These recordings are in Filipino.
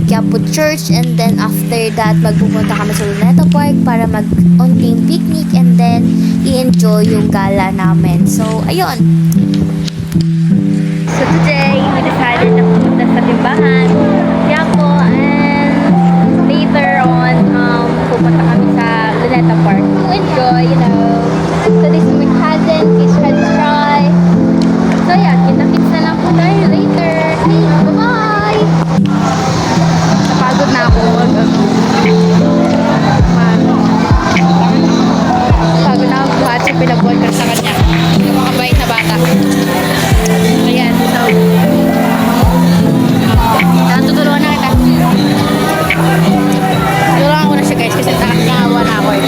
Quiapo Church, and then after that magpupunta kami sa Luneta Park para mag-on-team picnic and then i-enjoy yung gala namin. So ayun. So today we decided na pupunta sa Timbahan, Quiapo, and later on pupunta kami sa Luneta Park to enjoy, you know. So this is my cousin, please try. So yeah, kita-kits na lang po tayo later. Hey, bye-bye! Napagod na ako. Pagod na ako buhat sa pinag-podcast sa kanya. Yung makabait na bata. Ayan, so tutulungan na kita. Tutulungan ko na siya guys kasi nakawa na ako eh.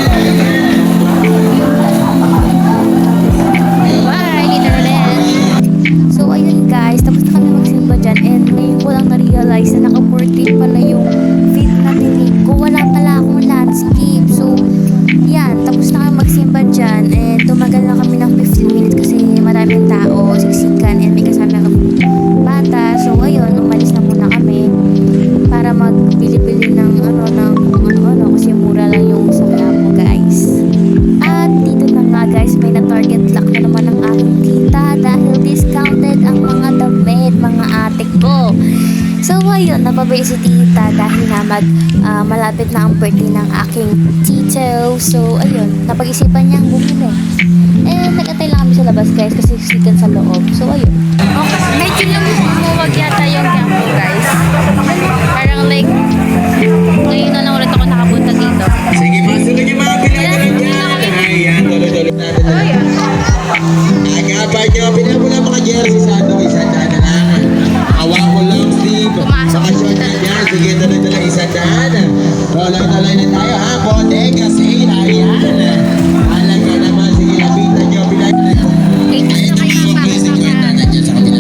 Bye! Kita ulit! So ayun guys, tapos na kami magsimba dyan and ngayon ko lang na-realize na naka-portrait pala yung feed na tinig ko. Wala pala akong landscape. So yan, tapos na kami magsimba dyan and tumagal na kami ng 15 minutes kasi maraming tao, siksikan and may kasama kami bata. So ayun, umalis na muna kami para magbili-bili ng ano kasi mura lang yung sa Quiapo guys. At dito na nga guys, may na-target lock na naman ang aking tita dahil discounted ang mga damit, mga ate ko. So ayun, napabay si tita dahil na malapit na ang birthday ng aking tito. So ayun, napag-isipan niyang bumili. And nag-atay lang kami sa labas guys kasi siksikan sa loob. So ayun. Okay, medyo lumuwag yata yung Quiapo guys. Parang like, ngayon na lang ulit ako nakapunta dito. Sige, masunod yung mga pinagalan dyan. Ayan, tuloy-tuloy natin. Ayan. Agapan nyo, pinamula mga jersey sa ano, isang daan na lang. Awa ko lang, Steve. Pumasok. Bakasyon na yan. Sige, tuloy-tuloy isang daan. Tuloy-tuloy na tayo, ha? Bodega sale, ayan. Alaga naman, sige, napitan nyo, pinagalan. Dito na kayo ng Sige, pangit. nandiyan sa kabila.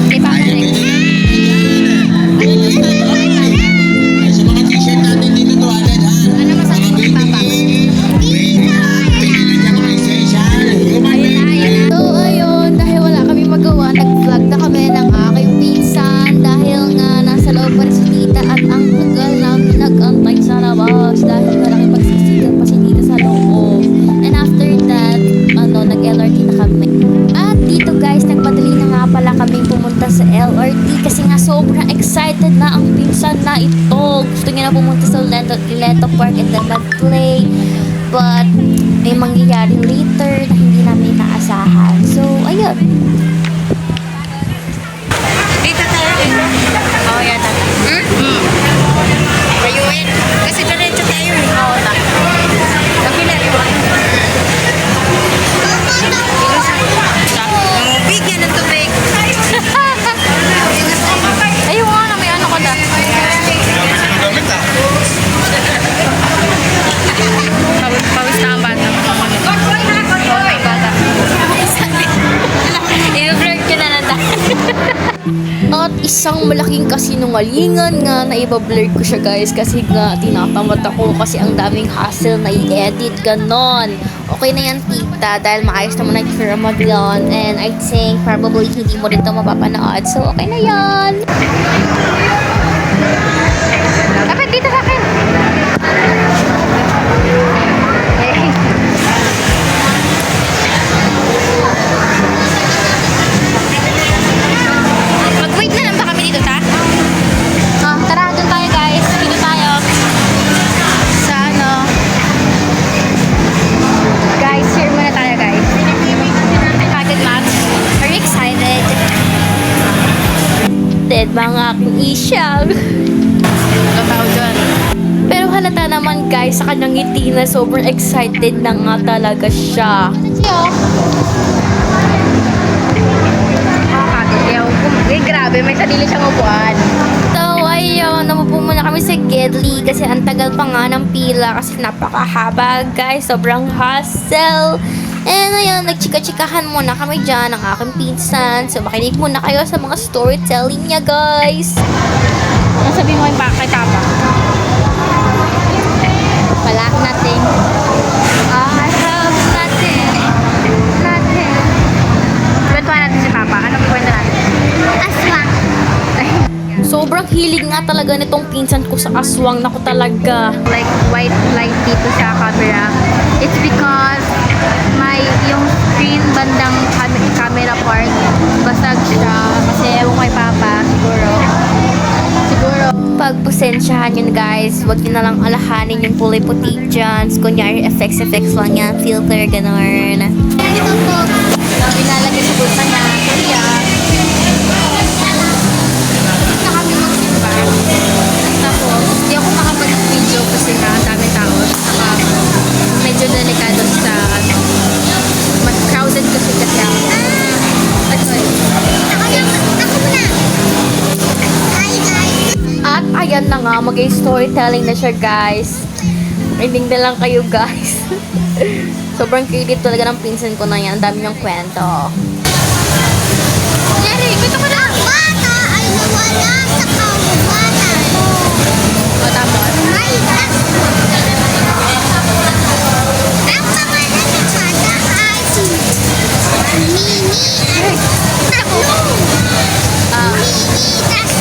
Di ba Ayan, correct? Ayan, ay, sa mga t-shirt natin dito to, agad, ha? Ano masabi mo kay Papa? So ayun, dahil wala kami magawa, nag-vlog na kami ng aking pinsan dahil nga nasa loob pa rin si tita at ang tagal namin nag-antay sa labas dahil malaki pagsisigan pa si tita sa loob. And after that, nag-LRT na kami. At dito guys, nagmadali na nga pala kami pumunta sa LRT kasi nga sobrang excited na ang pinsan na ito. Gusto niya na pumunta sa Luneta Park and then mag-play. But may mangyayari later na hindi namin inaasahan. So, ayun. Dito tayo. Oo, yan tata. Rayuin. Kasi diretso tayo. Oo, tata. Kapila. Bigyan ng tubig. Ayun nga na, may ano ko na. Pawis na ang bata. Okay, bata. I-vlog ka na nata. At isang malaking kasinungalingan nga na iba-blur ko siya guys kasi nga tinatamad ako kasi ang daming hassle na i-edit ganon. Okay na yan tita dahil maayos naman ang Ramadan and I think probably hindi mo rin ito mapapanood. So okay na yan. Kapit dito sa akin. Mag-wait na lang ba kami dito, ta? Tara, doon tayo guys. Dito tayo. Sa ano? Guys, here muna tayo guys. Pagod match. Are you excited? Dead mga aking isyag. Totoo dyan. Pero halata naman guys sa kanyang ngiti na sobrang excited na nga talaga siya. Grabe, may sarili siyang upuan. So, ayun, namupo muna kami sa Gedli kasi ang tagal pa nga ng pila kasi napakahaba guys, sobrang hassle. And ayun, nagchika-chikahan muna kami dyan ng aking pinsan. So, makinig muna kayo sa mga storytelling niya guys. Ano sabihin mo yung kay Papa? Wala, nothing. I have nothing. Nothing. Kwentuhan natin si Papa. Ano kwento natin? Aswang. Sobrang hilig nga talaga nitong pinsan ko sa aswang. Naku talaga. Like white light dito sa camera. It's because yung screen bandang camera part basag siya. Kasi ewan kay Papa siguro. Pagpasensyahan yun guys, wag nyo na lang alahanin yung kulay puti dyan. Kunyari effects lang yan, filter, ganun. Ito po, nilalagay sa bulsa niya. Kaya, na kami magsimba. Tapos, di ako makapag-video kasi nga ang dami tao. Saka, medyo delikado sa, mas crowded kasi ako. Ako muna. At ayan na nga, mag-storytelling na siya guys. Rinig na lang kayo guys. Sobrang creative talaga ng pinsan ko na yan. Ang dami niyang kwento. Jerry, kwento ko na! Ang bata ay nawala sa kawatan. O tapos? Ay, ang pangalan ng bata ay si Mini at tatlo. Mini, tas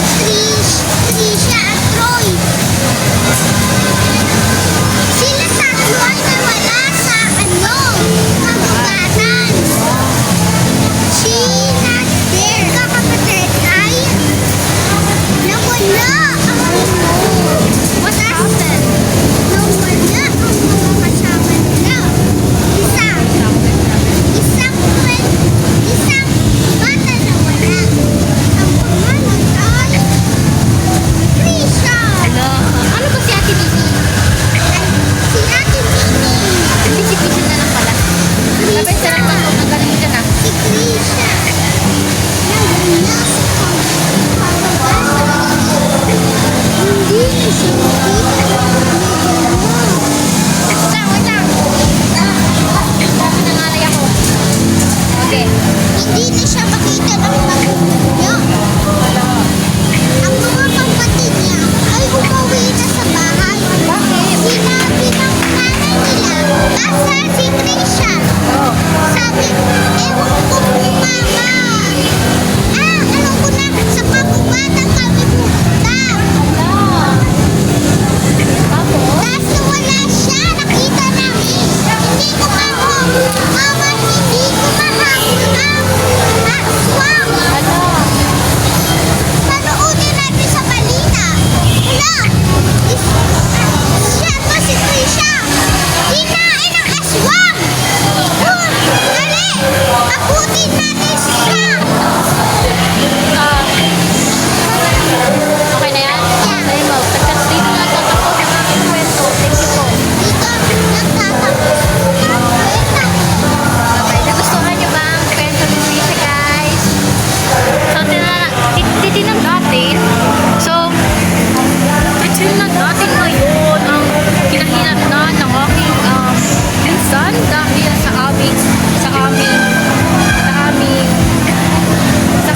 Trisha at Troy. Sila tatlo ay nawala sa kagubatan. She not there. Kakapatid ay nawala. What happened? Nawala ang mga kasama nila. Isang bata nawala. Ang pangalan ay Trisha. Ano ba si Ate Nini? Si Ate Nini. Hindi si Trisha na lang pala. Sabi sa lang ako, nagaling ka na. Si Trisha. Nawala sa kawatan. Hindi na siya makita. Wait lang. Nangalay ako. Okay. Hindi na siya makita ng magulang niya. Ang mga kapatid niya ay umuwi na sa bahay. Bakit? Sinabi ng nanay nila, asa si Trisha? Sabi, ewan ko po mama. Alam ko na, sa kagubatan kami pupunta. Kaso wala siya, nakita namin. Hindi ko mahabol ang aswang. Panoodin natin sa balita. Hala! Siya to si Trisha. Kinain ng aswang. Dali! Abutin natin siya. Okay na yan? Dahil mo, dito na tatapos ang aking kwento. Thank you po. Dito nagtatapos ang kwento. Okay, nagustuhan niyo ba ang kwento ni Trisha guys? So, titignan natin. So, titignan natin ngayon ang kinahinatnan ng aking pinsan dahil sa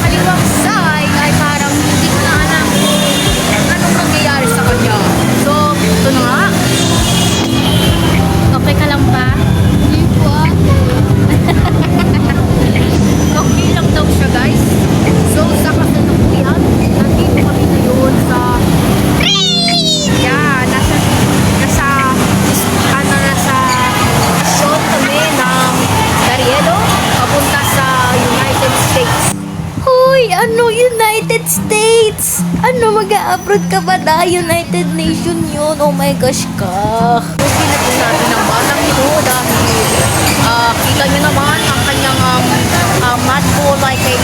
kaliwang side ay parang hindi ko na alam anong nangyayari sa kanya. So, ito na nga. Okay ka lang ba? Hindi po ako. Okay lang daw siya guys. So, sa kasalukuyan, nandito kami ngayon sa show kami ng Darielo papunta sa United States. Hoy, ano United States? Ano, mag-a-abroad ka ba na? United Nation yun. Oh my gosh ka. Pinapin natin ang batang ito dahil kita nyo naman ang kanyang mat ball like a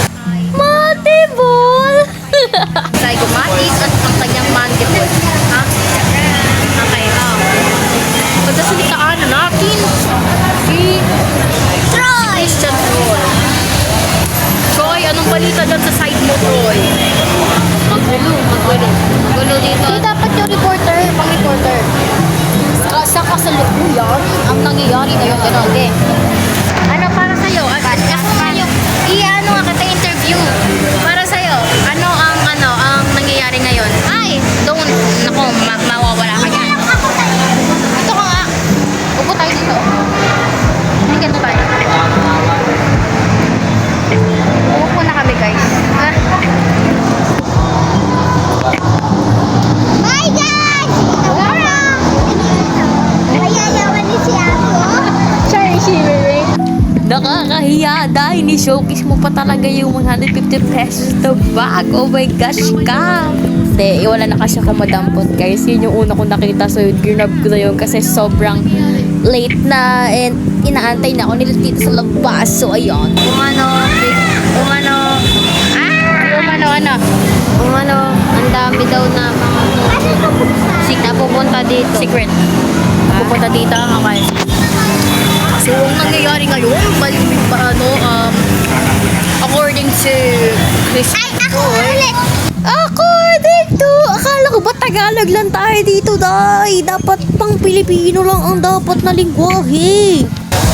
mate ball. Psychomatic at ang kanyang mandible. Ha? Okay, pagkasalitaan na natin si Christian Troy. Troy, anong balita dyan sa side mo, Troy? Magulo dito. Hindi dapat yung pang-reporter. Sa kasalukuyan, ang nangyayari ngayon, gano'n. Okay. Ano para sa'yo? Ako nga yung, ano nga kita interview. Para sa'yo, ano ang nangyayari ngayon? Ay, don't, naku, mawawala ka dyan. Ito ka nga. Upo tayo dito. Hindi ka na tayo. Upo na kami guys. dahil ni-showcase mo pa talaga yung 150 pesos na bag. Oh my gosh ka. Hindi, wala na kasi ako madampot guys. Yun yung una ko nakita. So yun, ginab ko na yun kasi sobrang late na and inaantay na ako nila dito sa labas. So ayun. Ang dami daw na mga na pupunta dito. Secret. Pupunta dito ang okay. So, ang nangyayari ngayon, according to Chris according to, akala ko ba Tagalog lang tayo dito, day? Dapat pang Pilipino lang ang dapat na lingwahe.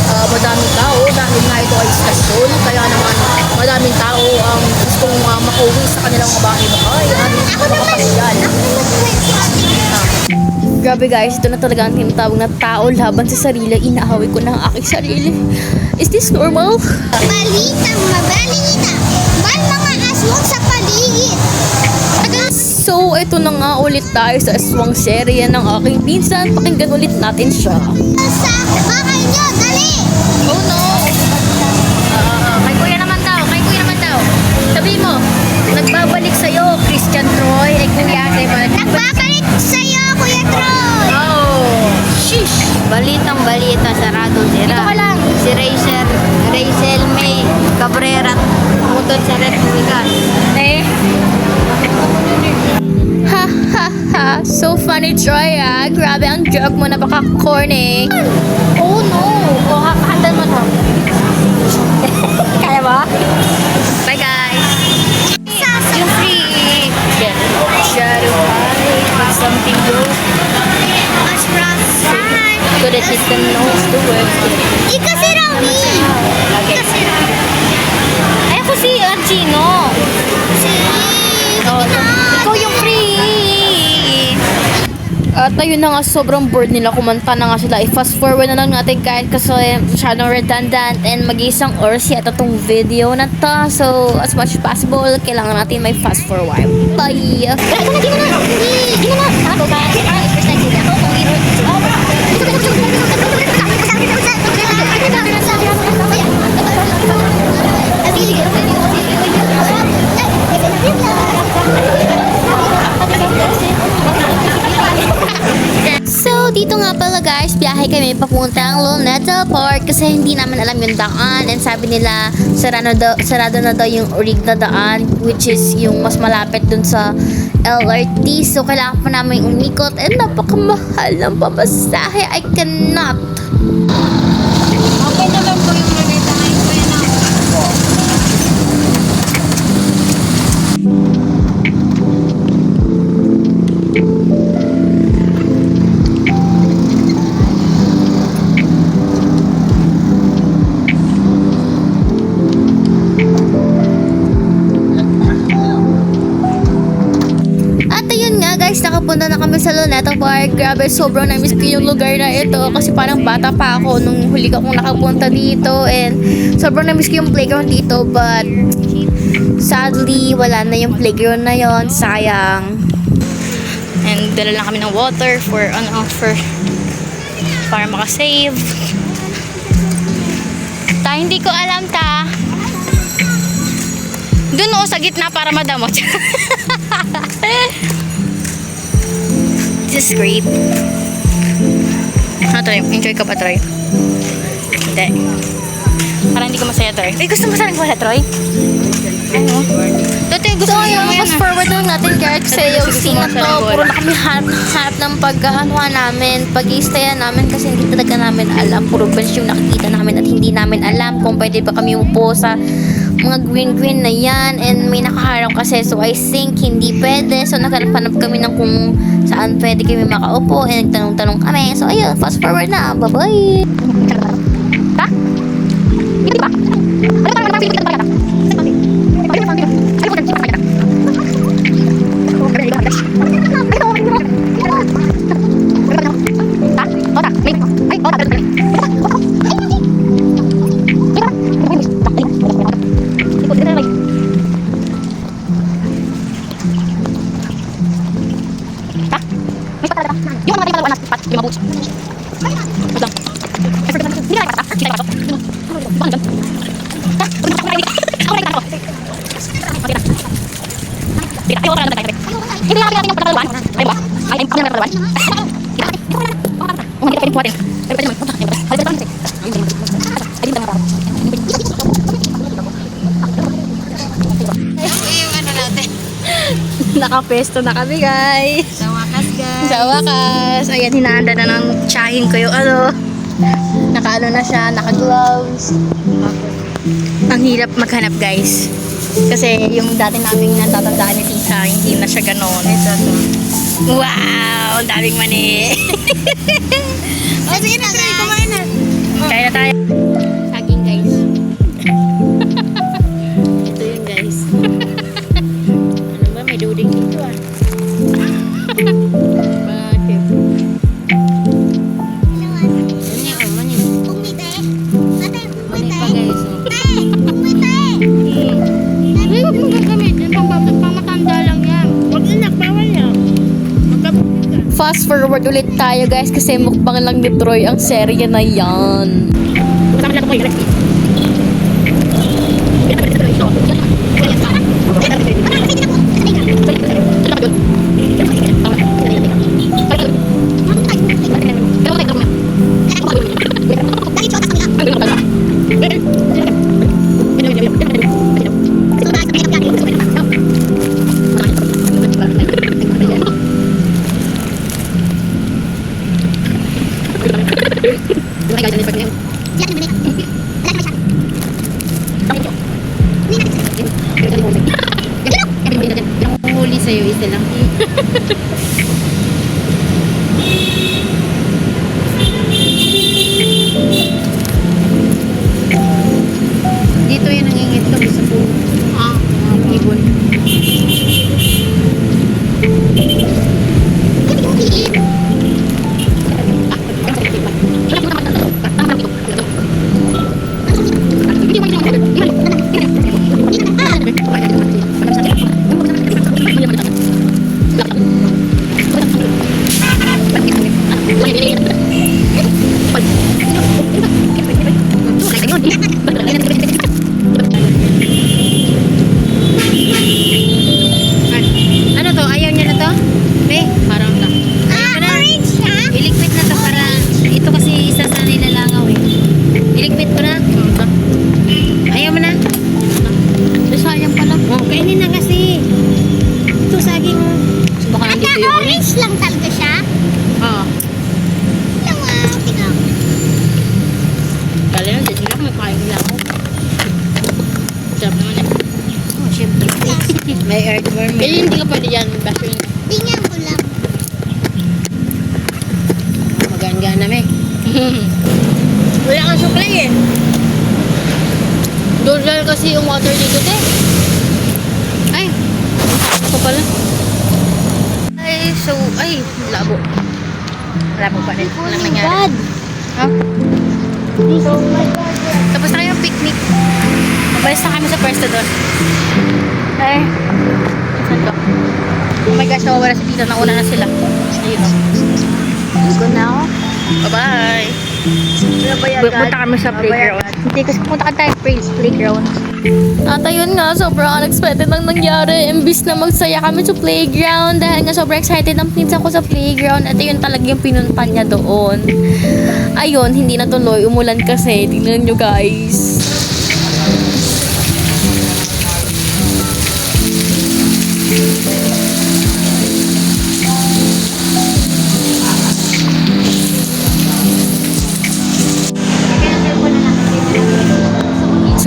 Madaming tao dahil nga ito ay istasyon, kaya naman madaming tao ang gustong makauwi sa kanilang mga bahay-bahay at makapasyal. Grabe guys, ito na talaga ang tinatawag na tao laban sa sarili. Inaaway ko na ang aking sarili. Is this normal? Balitang mabalita. May mga aswang sa paligid. So, ito na nga ulit tayo sa aswang serye ng aking pinsan. Pakinggan ulit natin siya. Sa bahay nyo, dali! Oh no! Kay kuya naman daw. Sabi mo, nagbabalik sa'yo, Christian Troy. Ay kuya, Nagbabalik sa'yo, Kuya Troy! Oh! Sheesh! Balitang balita, saradong sira. Dito ka lang. Si Rachel May Cabrera tumutot sa Republika. Eh? Ha ha ha! So funny, Troy ah! Grabe ang joke mo, napaka-corny. Oh no! Handle mo to. Kaya ba? Bye guys! Yung free! Yeah. Shadow high, but something good. Mas right. So that she can knows the words. Ika si Romy! Okay. Ika si Romy! Ay, ako si Chino. Si... Oh, ikaw yung free! At ayun na nga, sobrang bored nila, kumanta na nga sila. I-fast forward na lang natin kahit kasi masyadong redundant and mag-isang oras yata tong video na to. So, as much as possible, kailangan natin may fast forward. Bye! So, dito nga pala guys, biyahe kami papuntang Luneta Park kasi hindi namin alam yung daan and sabi nila sarado na daw yung orig na daan which is yung mas malapit dun sa LRT. So, kailangan pa namin umikot and napakamahal ng pamasahe. I cannot. Okay naman po yung Luneta ngayon po yun Guys, nakapunta na kami sa Luneta Park. Grabe, sobrang na-miss ko yung lugar na ito kasi parang bata pa ako nung huli akong nakapunta dito and sobrang na-miss ko yung playground dito but sadly, wala na yung playground na yon. Sayang. And dala lang kami ng water for para makasave. Hindi ko alam ta. Doon o sa gitna para madamot. This is great. Troy? Enjoy ka ba, Troy? Hindi. Parang hindi ko masaya, Troy. Ay, gusto mo sana wala, Troy? Ano? Dati gusto ko yung fast forward lang natin, guys. Kasi yung scene na to, puro na kami harap ng pag-anuhan namin, pag-i-stayan namin kasi hindi talaga namin alam. Puro bench yung nakikita namin at hindi namin alam kung pwede pa kami upo sa mga green na yan and may nakaharap kasi so I think hindi pwede so naghanap kami ng kung saan pwede kami makaupo and nagtanong-tanong kami so ayun, fast forward na, bye bye. Ha? Hindi ba? Yung ano natin. Nakapesto na kami, guys. Sa wakas, guys. Sa wakas, ayan, hinahanda na ng tsahin ko yung naka-ano na siya, naka-gloves. Ang hirap maghanap, guys. Kasi yung dati naming natatandaan ni Tita, hindi na siya ganon. Ito. Wow! Ang daming mani. Sige na, kumain na. Kaya na tayo. Saging, guys. Ito yun, guys. Ano ba? May duding dito ah. Bakit? Yan yung ano niya. Mani pa, guys. Ay, huwag mong gagamitin. Pamatanda lang yan. Huwag na, bawal yan. Fast forward ulit tayo, guys, kasi mukbang lang ni Troy ang serye na yan. Ang huli sa'yo, isa lang. Dito yung nangingitlog sa puno. Ibon. Ano to? Ayaw niya na to? Parang lang. Orange siya? Ilikpit na to para ito kasi isa sa nilalangaw eh. Ilikpit ko na. Ayaw mo na? Sayang pala. Kainin na kasi. Ito saging. Baka nandito yung Orange lang talaga siya. Oo. Yung tingnan. Kala yan, hindi lang makain lang ako. Sarap naman eh. Oh, syempre. May earthworm. Eh, hindi ka pwede yan. Baso yun. Tingnan ko lang. Magaan-gaan namin. Wala kang supply eh. Doon kasi yung water dito te. Ay. Ako pala. Labo. Labo pa rin. Walang nangyari. God. Ha? Tapos na kayong picnic. Mabalis na kami sa pwesto doon. Ay. Saan to? Oh my gosh, nawawala si Tita. Nauna na sila. Ayun o. Go na ako. Bye-bye. Punta kami sa playground. Hindi, kasi punta ka tayo playground. At ayun nga, sobrang unexpected ang nangyari. Imbis na magsaya kami sa playground. Dahil nga sobrang excited ang pinsan ko sa playground. At ayun talaga yung pinunta niya doon. Ayun, hindi natuloy. Umulan kasi. Tingnan nyo guys.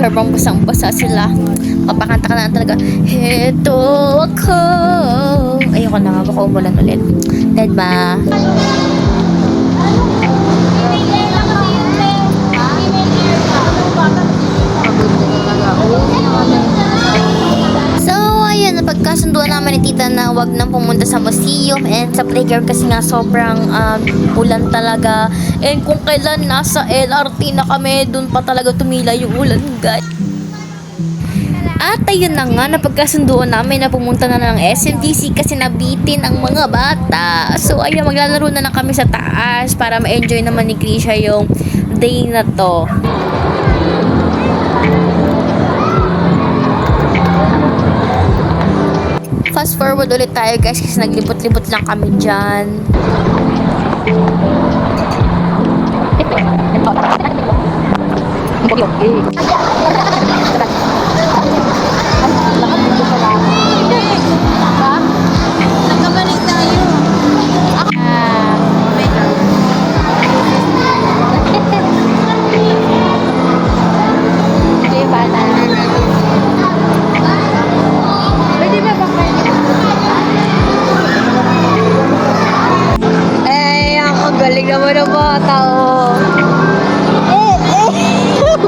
Sobrang basang-basa sila. Papakanta ka na talaga. Heto ako. Ayoko na nga. Baka umulan ulit. Dead ba? So, ayun. Napagkasunduan naman ni Tita na wag nang pumunta sa museum and sa playground kasi nga sobrang ulan talaga. And kung kailan nasa LRT na kami, dun pa talaga tumila yung ulan, guys. At ayun na nga, napagkasunduan namin na pumunta na ng SMDC kasi nabitin ang mga bata. So ayun, maglalaro na lang kami sa taas para ma-enjoy naman ni Krisha yung day na to. Fast forward ulit tayo guys kasi naglibot-libot lang kami dyan. Nagkabalik tayo. Ito yung bata. Pwede ba ba kayo? Eh, ang galing naman ng bata, oh.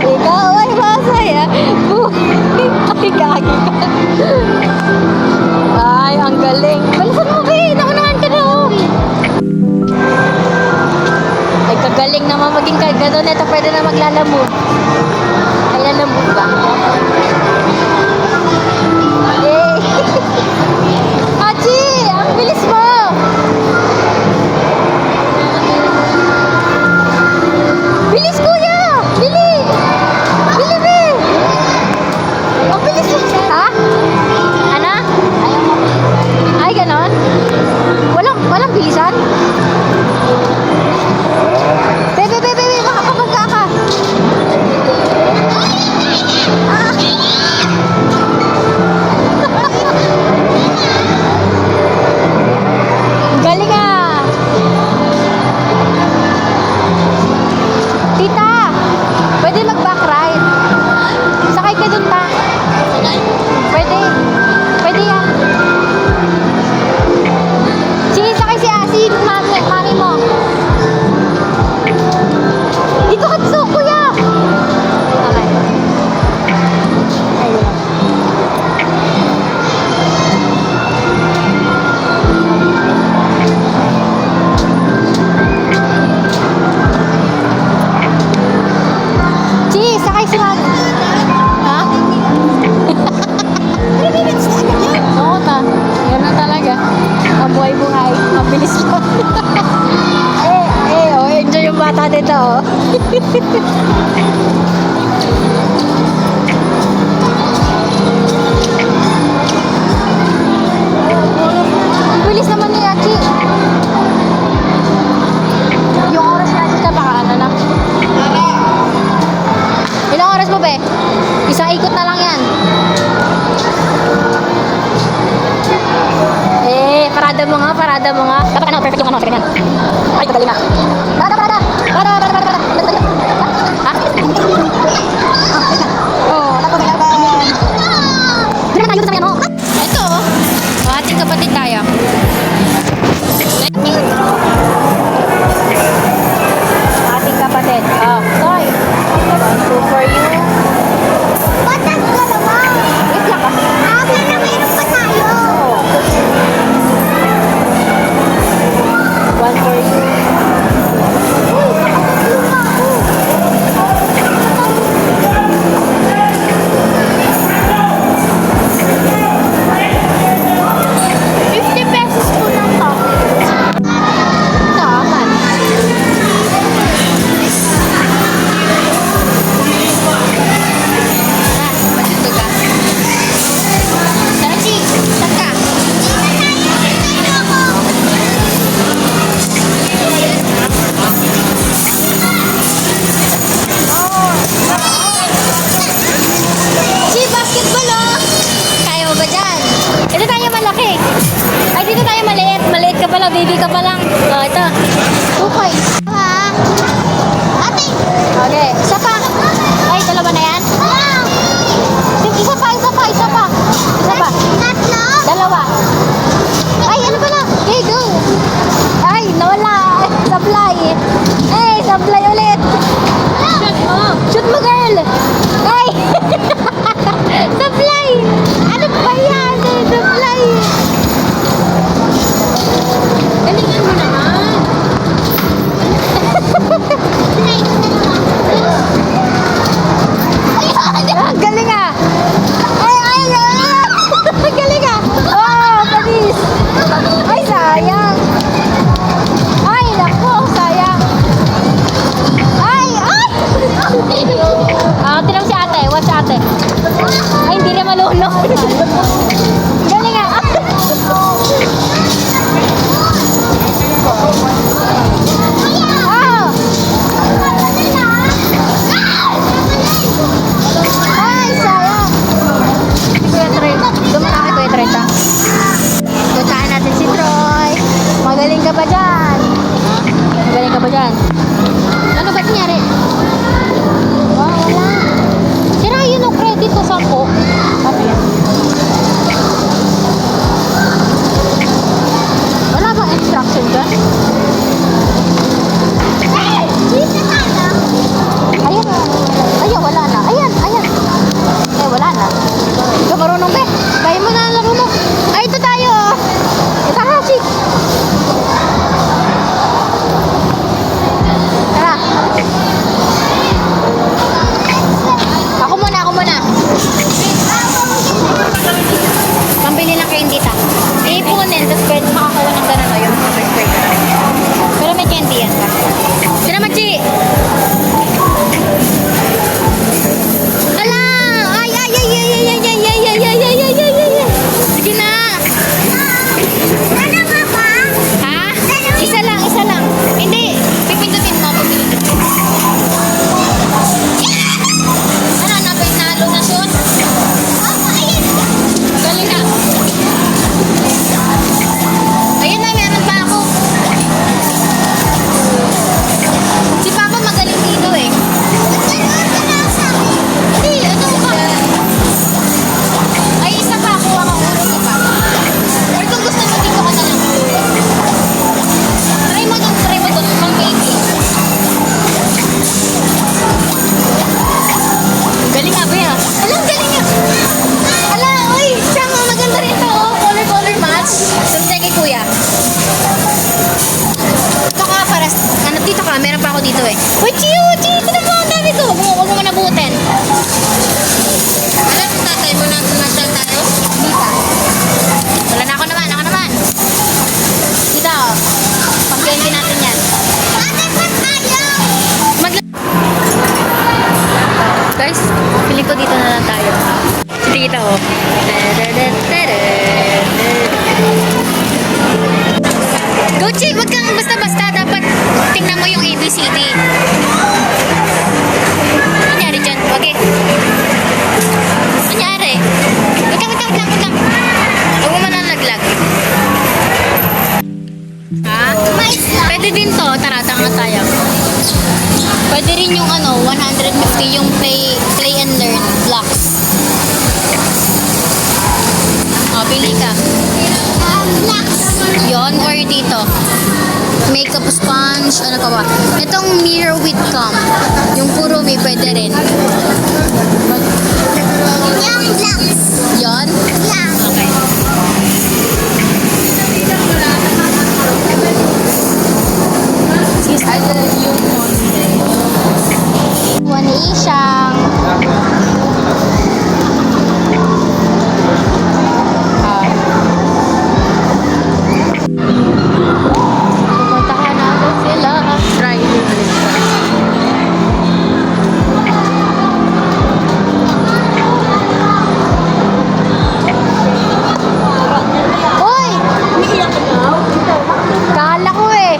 Ikaw ay masaya. Ay, gagi ka. Ay, ang galing. Balisan mo, Be. Naunahan ka na, oh. Ay, kagaling naman maging kagano. Ito pwede na maglalamove. Ay, lalamove ba? Eh. Hachi! Ang bilis mo! Bilis, kuya! Bili! Bili, Be! Ang bilis mo! Ha? Ano? Ay, ganon? Walang bilisan? Bebe, makapagka ka! Ah! Galing ah! Tita! Pwede mag-back ride. Sakay ka dun, ta. Pwede. Pwede yan. Sige, sakay si mami mo. Dito ka so, kuya! Okay. Ayun. Chi, sakay si mami. Ha? Oo na. Yan na talaga. Ang buhay-buhay. Ang bilis lang. Oh, enjoy yung bata dito, oh. Ang bilis naman ni Aki. Yung oras natin ka, baka ano na. Ilang oras mo, be? Isang ikot na lang yan. Eh, parada mo nga. Dapat ano, perfect yung ano, ganyan. Ay, tagali na. Parada. Ha? Oo, dapat kailangan. Hindi naman tayo sa ano. Ito, oh. Ating kapatid tayo. Ating kapatid. Oh, Toy. 2 for you. Patas ka naman. Wait lang kasi. Aga na meron pa tayo. 1 for you. Saan? Ano ba nangyari? Wala. Sira yun ang credit ko, 10. Sabi yan. Wala bang instruction dyan? Ayan. Ayan, wala na. Ayan, ayan. Eh, wala na. Ikaw marunong, be. Bayan mo na ang laro mo. Ay, ito tayo. Ito, Hachi. Tara. Ako muna, ako muna. Pambili lang kayo dito. Ipunin, tapos pwede makakuha ng ganun o yung pero may candy yan ka. Sino Machi? Ala! Ay, ay, ay, ay, ay, ay, ay, ay, ay, ay, ay, ay, ay, ay, ay. Sige na. Ha? Isa lang, isa lang. Hindi, pipindutin mo. Pipindutin mo. Ano, nalo na sun? Galing na. Ayun na, meron pa ako. Si Papa magaling dito eh. Hindi, ano ka? Ay, isa pa ako. Ako ulo si Papa. Or kung gusto mo, dito ka na lang. Try mo dun, mang baby. Galing nga ba yan? Alam, galing nga. Ala, oy, siya nga maganda rin to. Oh. Color match. Sunday kay kuya. Ito ka, para, ano, dito ka, meron pa ako dito eh. Uy, Chiyo, ito na po ang dami ko. Huwag mo manabutin. Alam, tatay mo na tumasal tayo? Dita. Wala na ako naman, Dito, pag-candy natin yan. Guys, feeling ko dito na lang tayo. Sige kita oh. Gucci, wag kang basta-basta. Dapat tingnan mo yung ABCD. Nangyari dyan? Wag eh. Nangyari? Wag lang. Huwag mo manalaglag. Ha? Pwede din to. Tara, tanga tayo. Pwede rin yung 150 yung play and learn blocks. O, pili ka. Yon or dito. Makeup sponge, ano pa ba? Itong mirror with comb. Yung puro may pwede rin. Yon? Okay. One isang. Pupuntahan natin sila. Try Hoy! Kala ko eh.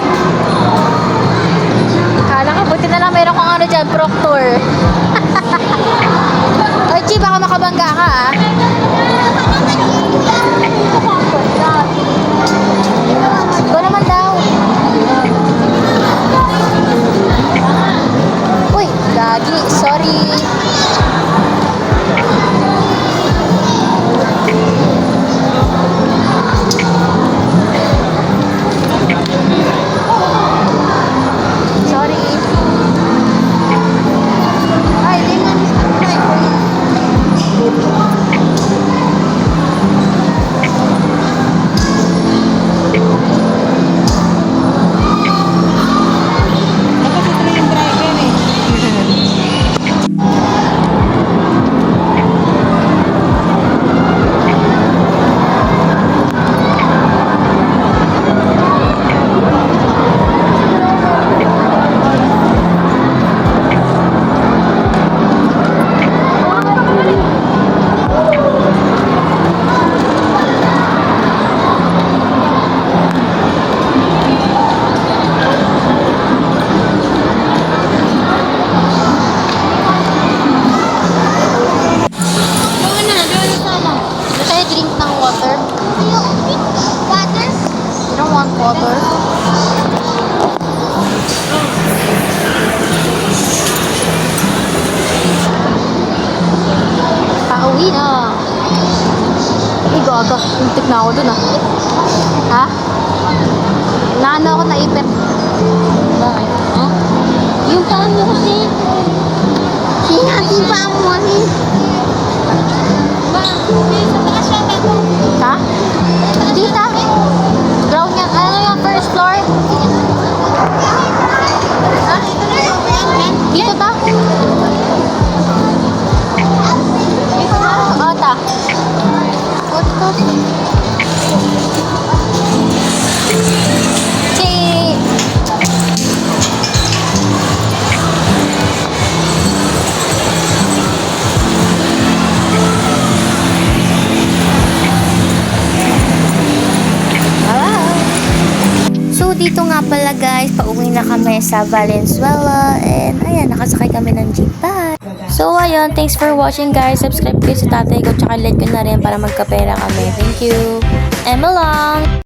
na. Ay, gaga. Muntik na ako dun ah. Ha? Naano ako naipit. Bakit? Huh? Yung paa mo kasi. Hinati pa mo kasi. Ha? Tita? Ground yan. Ano yung first floor? Ha? Dito ta? Dito ta? O, ta. Okay. So, dito nga pala guys, pauwi na kami sa Valenzuela and ayan, nakasakay kami ng jeep. Bye! So, ayun, thanks for watching guys. Subscribe kayo sa tatay ko tsaka like ko na rin para magkapera kami. Thank you! Emma lang!